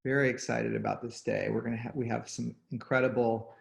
Very excited about this day. We have some incredible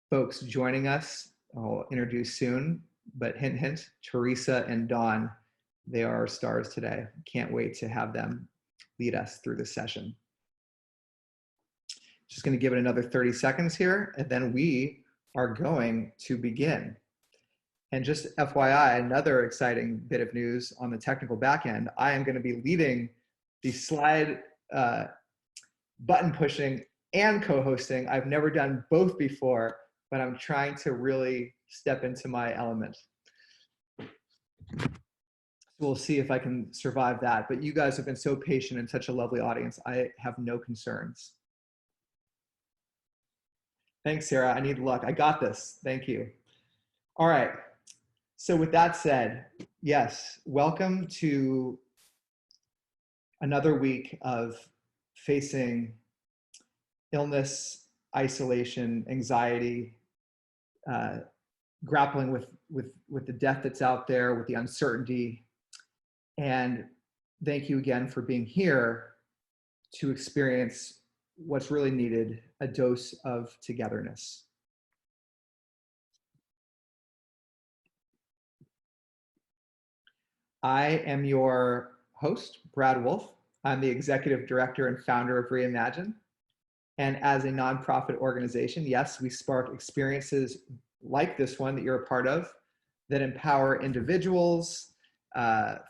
folks joining us. I'll introduce soon, but hint, hint, Teresa and Dawn, they are our stars today. Can't wait to have them lead us through this session. Just going to give it another 30 seconds here, and then we are going to begin. And just FYI, another exciting bit of news on the technical back end, I am going to be leading the slide button pushing and co-hosting. I've never done both before, but I'm trying to really step into my element. We'll see if I can survive that. But you guys have been so patient and such a lovely audience. I have no concerns. Thanks, Sarah. I need luck. I got this. Thank you. All right. So with that said, yes, welcome to another week of facing illness, isolation, anxiety, grappling with the death that's out there, with the uncertainty. And thank you again for being here to experience what's really needed, a dose of togetherness. I am your host, Brad Wolf. I'm the executive director and founder of Reimagine. And as a nonprofit organization, yes, we spark experiences like this one that you're a part of that empower individuals,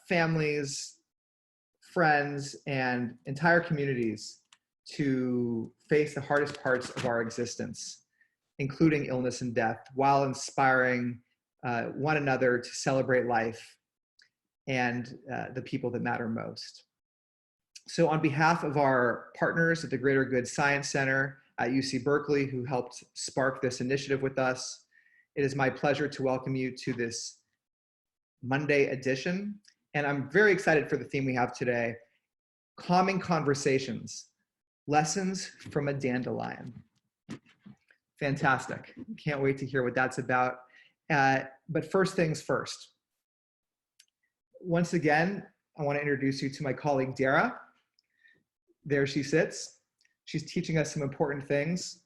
families, friends, and entire communities to face the hardest parts of our existence, including illness and death, while inspiring one another to celebrate life and the people that matter most. So on behalf of our partners at the Greater Good Science Center at UC Berkeley, who helped spark this initiative with us, it is my pleasure to welcome you to this Monday edition. And I'm very excited for the theme we have today, Calming Conversations, Lessons from a Dandelion. Fantastic. Can't wait to hear what that's about. But first things first. Once again, I want to introduce you to my colleague, Dara. There she sits. She's teaching us some important things.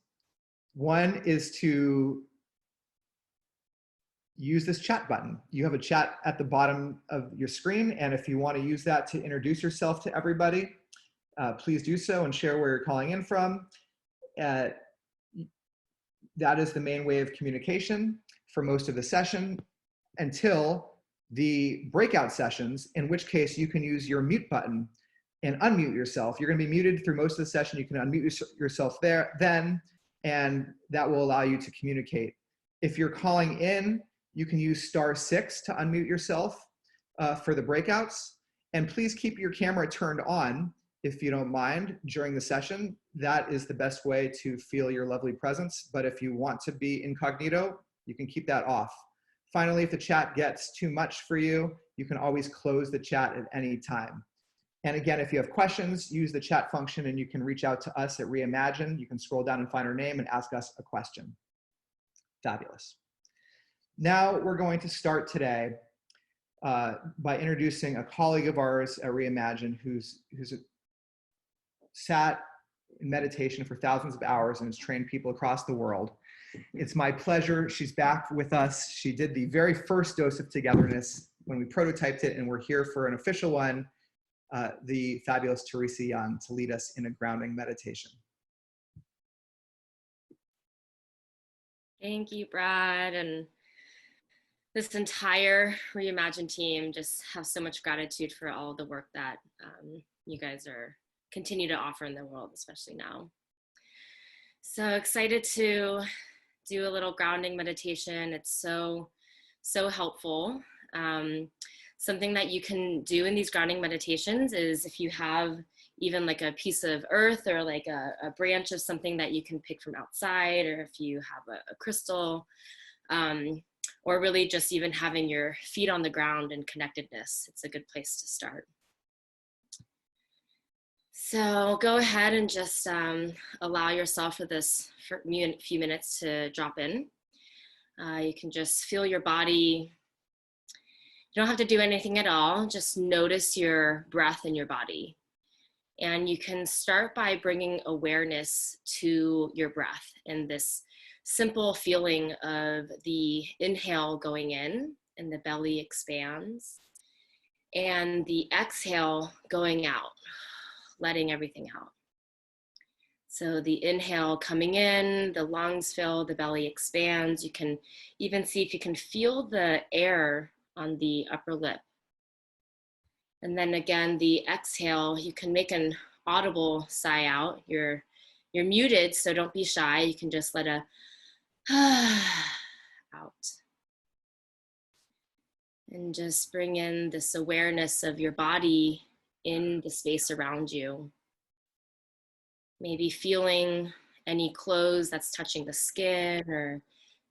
One is to use this chat button. You have a chat at the bottom of your screen, and if you want to use that to introduce yourself to everybody, please do so and share where you're calling in from. That is the main way of communication for most of the session until the breakout sessions, in which case you can use your mute button and unmute yourself. You're going to be muted through most of the session. You can unmute yourself then, and that will allow you to communicate. If you're calling in, you can use *6 to unmute yourself for the breakouts. And please keep your camera turned on, if you don't mind, during the session. That is the best way to feel your lovely presence. But if you want to be incognito, you can keep that off. Finally, if the chat gets too much for you, you can always close the chat at any time. And again, if you have questions, use the chat function and you can reach out to us at Reimagine. You can scroll down and find our name and ask us a question. Fabulous. Now we're going to start today by introducing a colleague of ours at Reimagine who's sat in meditation for thousands of hours and has trained people across the world. It's my pleasure. She's back with us. She did the very first dose of togetherness when we prototyped it, and we're here for an official one, the fabulous Teresa Young, to lead us in a grounding meditation. Thank you, Brad, and this entire Reimagine team. Just have so much gratitude for all the work that you guys continue to offer in the world, especially now. So excited to do a little grounding meditation. It's so helpful. Something that you can do in these grounding meditations is if you have even like a piece of earth or like a branch of something that you can pick from outside, or if you have a crystal, or really just even having your feet on the ground and connectedness, it's a good place to start. So go ahead and just allow yourself for this few minutes to drop in. You can just feel your body. You don't have to do anything at all. Just notice your breath in your body. And you can start by bringing awareness to your breath and this simple feeling of the inhale going in and the belly expands, and the exhale going out, letting everything out. So the inhale coming in, the lungs fill, the belly expands. You can even see if you can feel the air on the upper lip. And then again, the exhale, you can make an audible sigh out. You're muted, so don't be shy. You can just let a out. And just bring in this awareness of your body in the space around you. Maybe feeling any clothes that's touching the skin or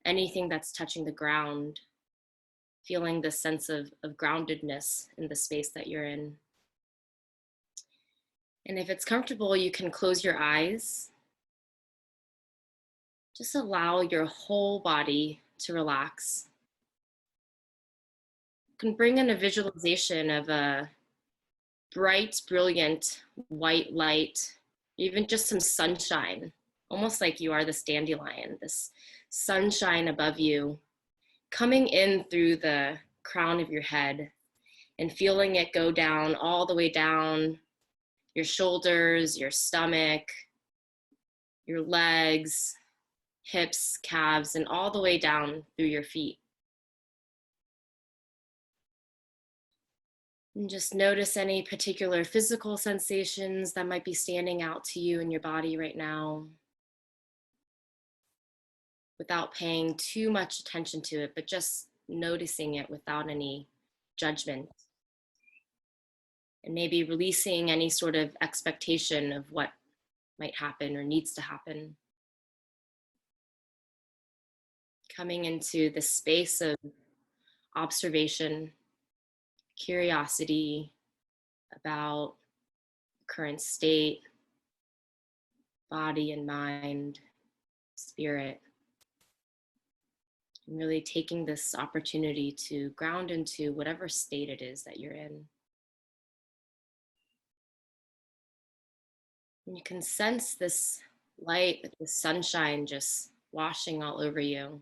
anything that's touching the ground. Feeling the sense of groundedness in the space that you're in. And if it's comfortable, you can close your eyes. Just allow your whole body to relax. You can bring in a visualization of a bright, brilliant white light, even just some sunshine, almost like you are this dandelion, this sunshine above you, coming in through the crown of your head and feeling it go down, all the way down your shoulders, your stomach, your legs, hips, calves, and all the way down through your feet. And just notice any particular physical sensations that might be standing out to you in your body right now, without paying too much attention to it, but just noticing it without any judgment. And maybe releasing any sort of expectation of what might happen or needs to happen. Coming into the space of observation, curiosity about current state, body and mind, spirit. And really taking this opportunity to ground into whatever state it is that you're in. And you can sense this light, this sunshine just washing all over you.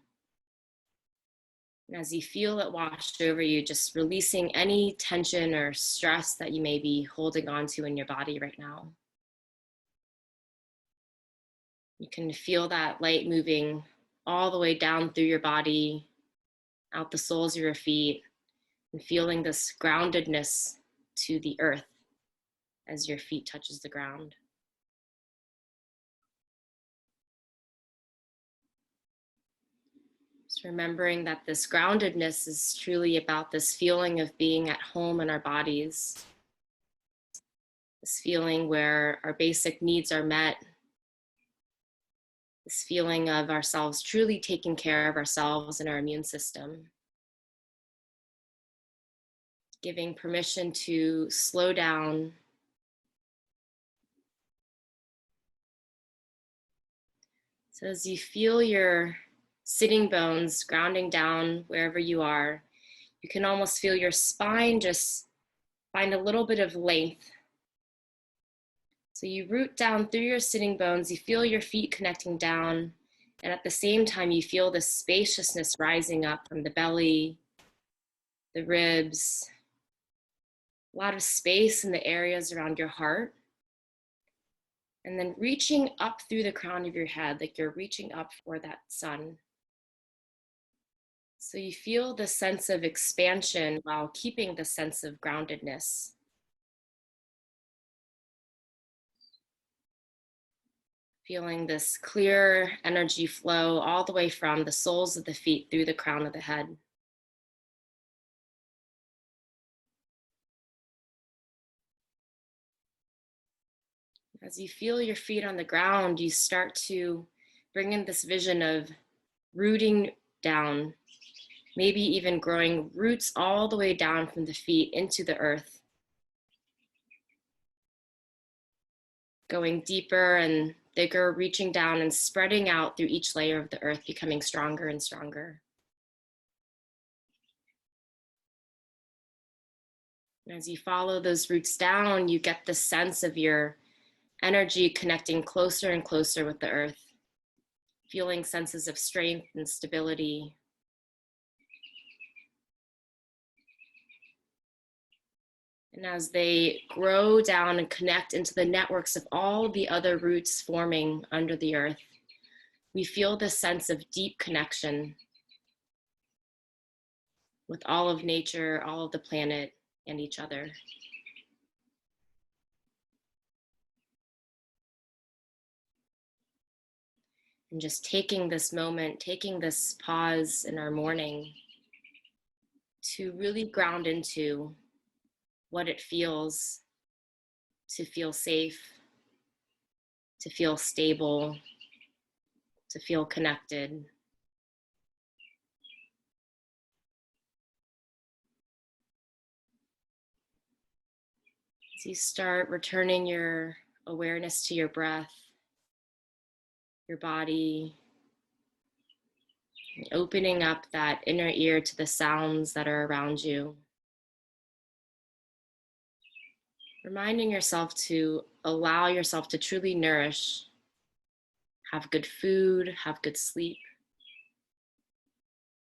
And as you feel it wash over you, just releasing any tension or stress that you may be holding on to in your body right now. You can feel that light moving all the way down through your body, out the soles of your feet, and feeling this groundedness to the earth as your feet touches the ground. Just remembering that this groundedness is truly about this feeling of being at home in our bodies. This feeling where our basic needs are met. This feeling of ourselves truly taking care of ourselves and our immune system. Giving permission to slow down. So as you feel your sitting bones grounding down wherever you are, you can almost feel your spine just find a little bit of length. So you root down through your sitting bones, you feel your feet connecting down, and at the same time you feel the spaciousness rising up from the belly, the ribs, a lot of space in the areas around your heart. And then reaching up through the crown of your head, like you're reaching up for that sun. So you feel the sense of expansion while keeping the sense of groundedness. Feeling this clear energy flow all the way from the soles of the feet through the crown of the head. As you feel your feet on the ground, you start to bring in this vision of rooting down, maybe even growing roots all the way down from the feet into the earth. Going deeper and bigger, reaching down and spreading out through each layer of the earth, becoming stronger and stronger. And as you follow those roots down, you get the sense of your energy connecting closer and closer with the earth, feeling senses of strength and stability. And as they grow down and connect into the networks of all the other roots forming under the earth, we feel this sense of deep connection with all of nature, all of the planet, and each other. And just taking this moment, taking this pause in our morning to really ground into what it feels to feel safe, to feel stable, to feel connected. As you start returning your awareness to your breath, your body, and opening up that inner ear to the sounds that are around you. Reminding yourself to allow yourself to truly nourish, have good food, have good sleep,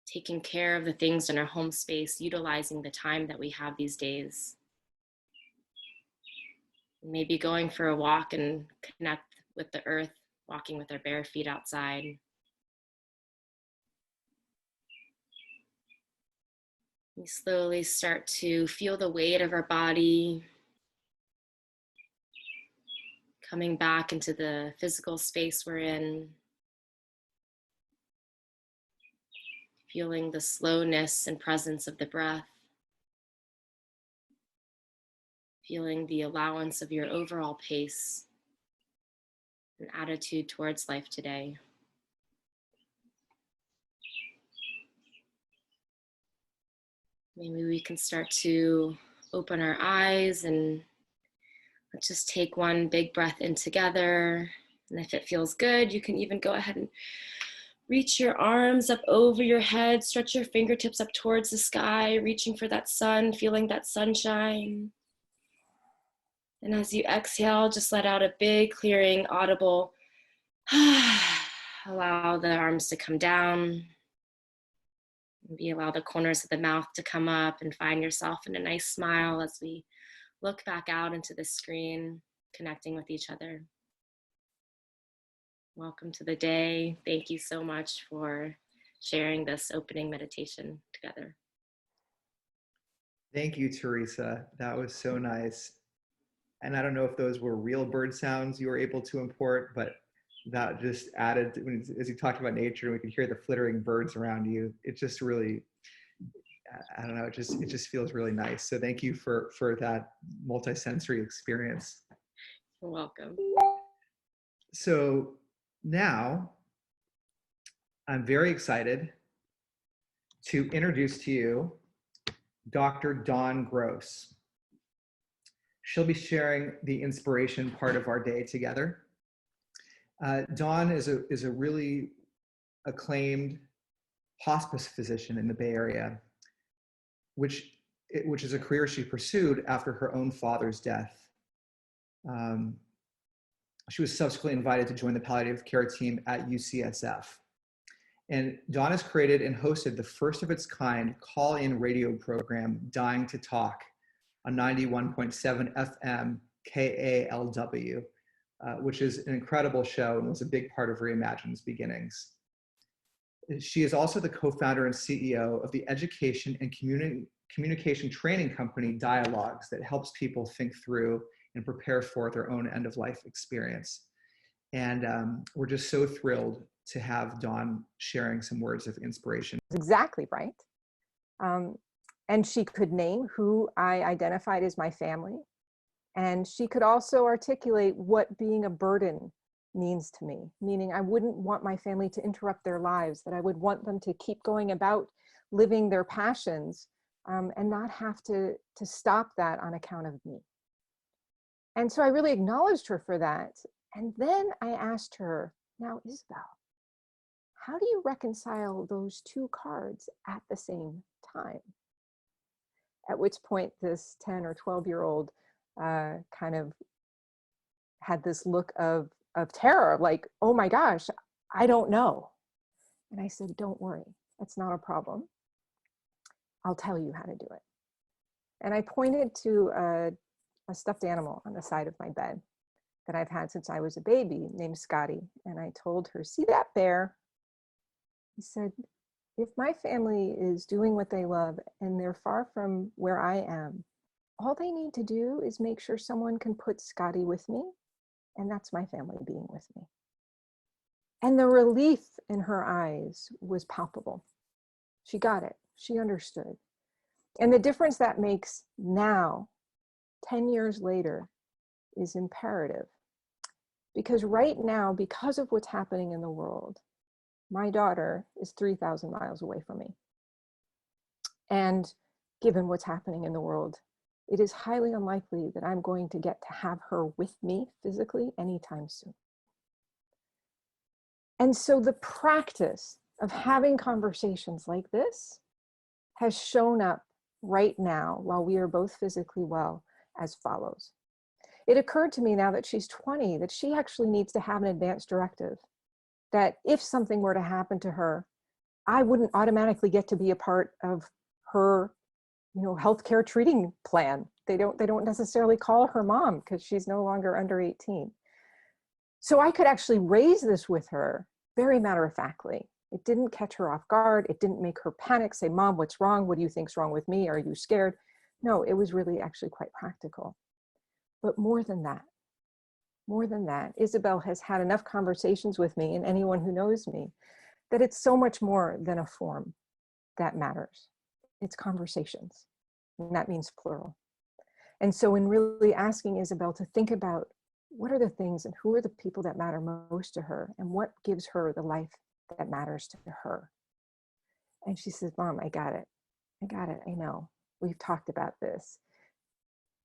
taking care of the things in our home space, utilizing the time that we have these days. Maybe going for a walk and connect with the earth, walking with our bare feet outside. We slowly start to feel the weight of our body coming back into the physical space we're in. Feeling the slowness and presence of the breath. Feeling the allowance of your overall pace and attitude towards life today. Maybe we can start to open our eyes and let's just take one big breath in together. And if it feels good, you can even go ahead and reach your arms up over your head, stretch your fingertips up towards the sky, reaching for that sun, feeling that sunshine. And as you exhale, just let out a big, clearing, audible, allow the arms to come down. Maybe allow the corners of the mouth to come up and find yourself in a nice smile as we look back out into the screen, connecting with each other. Welcome to the day. Thank you so much for sharing this opening meditation together. Thank you, Teresa. That was so nice. And I don't know if those were real bird sounds you were able to import, but that just added, as you talked about nature and we could hear the flittering birds around you, it just really, I don't know, it just feels really nice. So thank you for that multisensory experience. You're welcome. So now I'm very excited to introduce to you Dr. Dawn Gross. She'll be sharing the inspiration part of our day together. Dawn is a really acclaimed hospice physician in the Bay Area, which is a career she pursued after her own father's death. She was subsequently invited to join the palliative care team at UCSF. And Dawn has created and hosted the first of its kind call-in radio program, Dying to Talk, on 91.7 FM KALW, which is an incredible show and was a big part of Reimagine's beginnings. She is also the co-founder and CEO of the education and communication training company Dialogues that helps people think through and prepare for their own end-of-life experience. And we're just so thrilled to have Dawn sharing some words of inspiration. Exactly right. And she could name who I identified as my family. And she could also articulate what being a burden means to me, meaning I wouldn't want my family to interrupt their lives, that I would want them to keep going about living their passions and not have to stop that on account of me. And so I really acknowledged her for that. And then I asked her, now, Isabel, how do you reconcile those two cards at the same time? At which point this 10 or 12-year-old kind of had this look of terror, like, oh my gosh, I don't know. And I said, don't worry, that's not a problem. I'll tell you how to do it. And I pointed to a stuffed animal on the side of my bed that I've had since I was a baby named Scotty. And I told her, see that bear? He said, if my family is doing what they love and they're far from where I am, all they need to do is make sure someone can put Scotty with me, and that's my family being with me. And the relief in her eyes was palpable. She got it. She understood. And the difference that makes now, 10 years later, is imperative. Because right now, because of what's happening in the world, my daughter is 3,000 miles away from me. And given what's happening in the world, it is highly unlikely that I'm going to get to have her with me physically anytime soon. And so the practice of having conversations like this has shown up right now while we are both physically well as follows. It occurred to me now that she's 20 that she actually needs to have an advance directive, that if something were to happen to her, I wouldn't automatically get to be a part of her, healthcare treating plan. They don't necessarily call her mom because she's no longer under 18. So I could actually raise this with her very matter-of-factly. It didn't catch her off guard. It didn't make her panic, say, Mom, what's wrong? What do you think's wrong with me? Are you scared? No, it was really actually quite practical. But more than that, Isabel has had enough conversations with me and anyone who knows me that it's so much more than a form that matters. It's conversations, and that means plural. And so in really asking Isabel to think about what are the things and who are the people that matter most to her and what gives her the life that matters to her. And she says, Mom, I got it. I know. We've talked about this.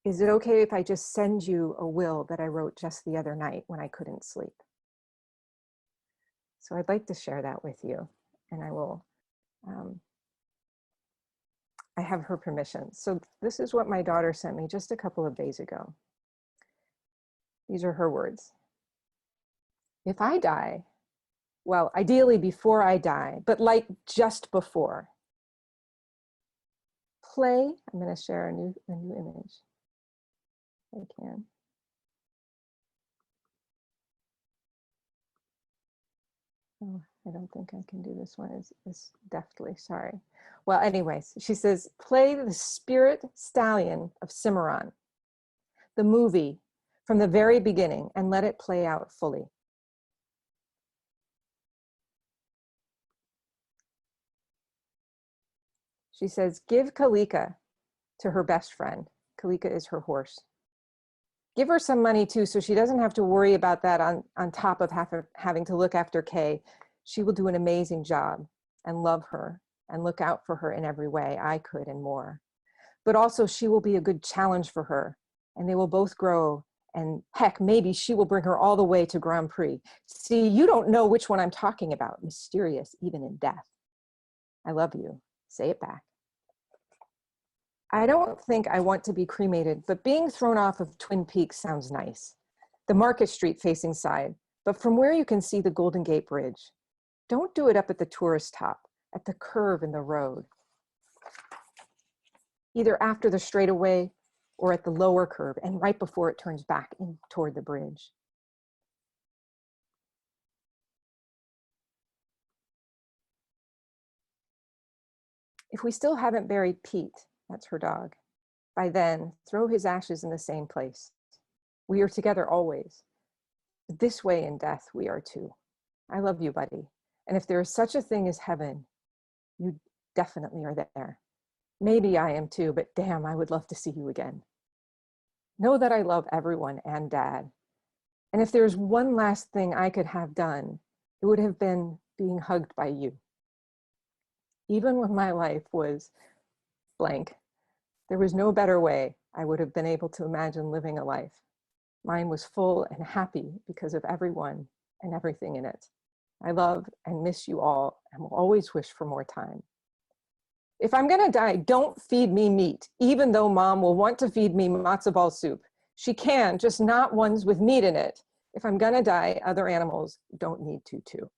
Is it okay if I just send you a will that I wrote just the other night when I couldn't sleep? So I'd like to share that with you, and I will, I have her permission. So this is what my daughter sent me just a couple of days ago. These are her words. If I die, well, ideally before I die, but like just before, play, I'm going to share a new image. I can. Oh, I don't think I can do this one as deftly, sorry. Well, anyways, she says, play the Spirit Stallion of Cimarron, the movie from the very beginning, and let it play out fully. She says, give Kalika to her best friend. Kalika is her horse. Give her some money too, so she doesn't have to worry about that on top of having to look after Kay. She will do an amazing job and love her and look out for her in every way I could and more. But also she will be a good challenge for her, and they will both grow, and heck, maybe she will bring her all the way to Grand Prix. See, you don't know which one I'm talking about. Mysterious, even in death. I love you. Say it back. I don't think I want to be cremated, but being thrown off of Twin Peaks sounds nice. The Market Street facing side, but from where you can see the Golden Gate Bridge. Don't do it up at the tourist top, at the curve in the road. Either after the straightaway or at the lower curve and right before it turns back in toward the bridge. If we still haven't buried Pete, that's her dog, by then, throw his ashes in the same place. We are together always. But this way in death, we are too. I love you, buddy. And if there is such a thing as heaven, you definitely are there. Maybe I am too, but damn, I would love to see you again. Know that I love everyone and Dad. And if there's one last thing I could have done, it would have been being hugged by you. Even when my life was blank, there was no better way I would have been able to imagine living a life. Mine was full and happy because of everyone and everything in it. I love and miss you all and will always wish for more time. If I'm gonna die, don't feed me meat, even though mom will want to feed me matzo ball soup. She can, just not ones with meat in it. If I'm gonna die, other animals don't need to too.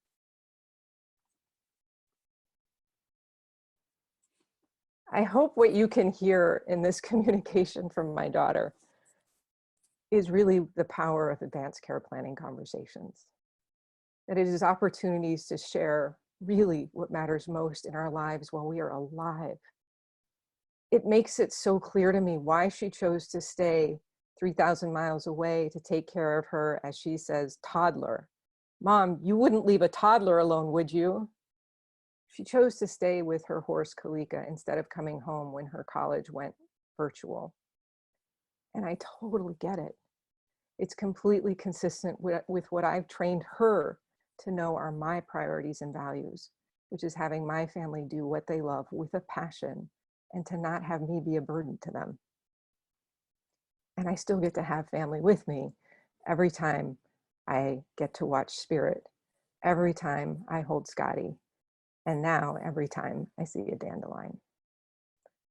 I hope what you can hear in this communication from my daughter is really the power of advanced care planning conversations. That it is opportunities to share really what matters most in our lives while we are alive. It makes it so clear to me why she chose to stay 3,000 miles away to take care of her, as she says, toddler. Mom, you wouldn't leave a toddler alone, would you? She chose to stay with her horse, Kalika, instead of coming home when her college went virtual. And I totally get it. It's completely consistent with what I've trained her to know are my priorities and values, which is having my family do what they love with a passion and to not have me be a burden to them. And I still get to have family with me every time I get to watch Spirit, every time I hold Scotty, and now every time I see a dandelion.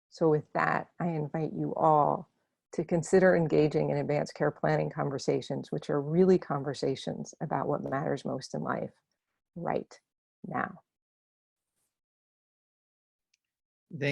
So with that, I invite you all to consider engaging in advanced care planning conversations, which are really conversations about what matters most in life right now. Thank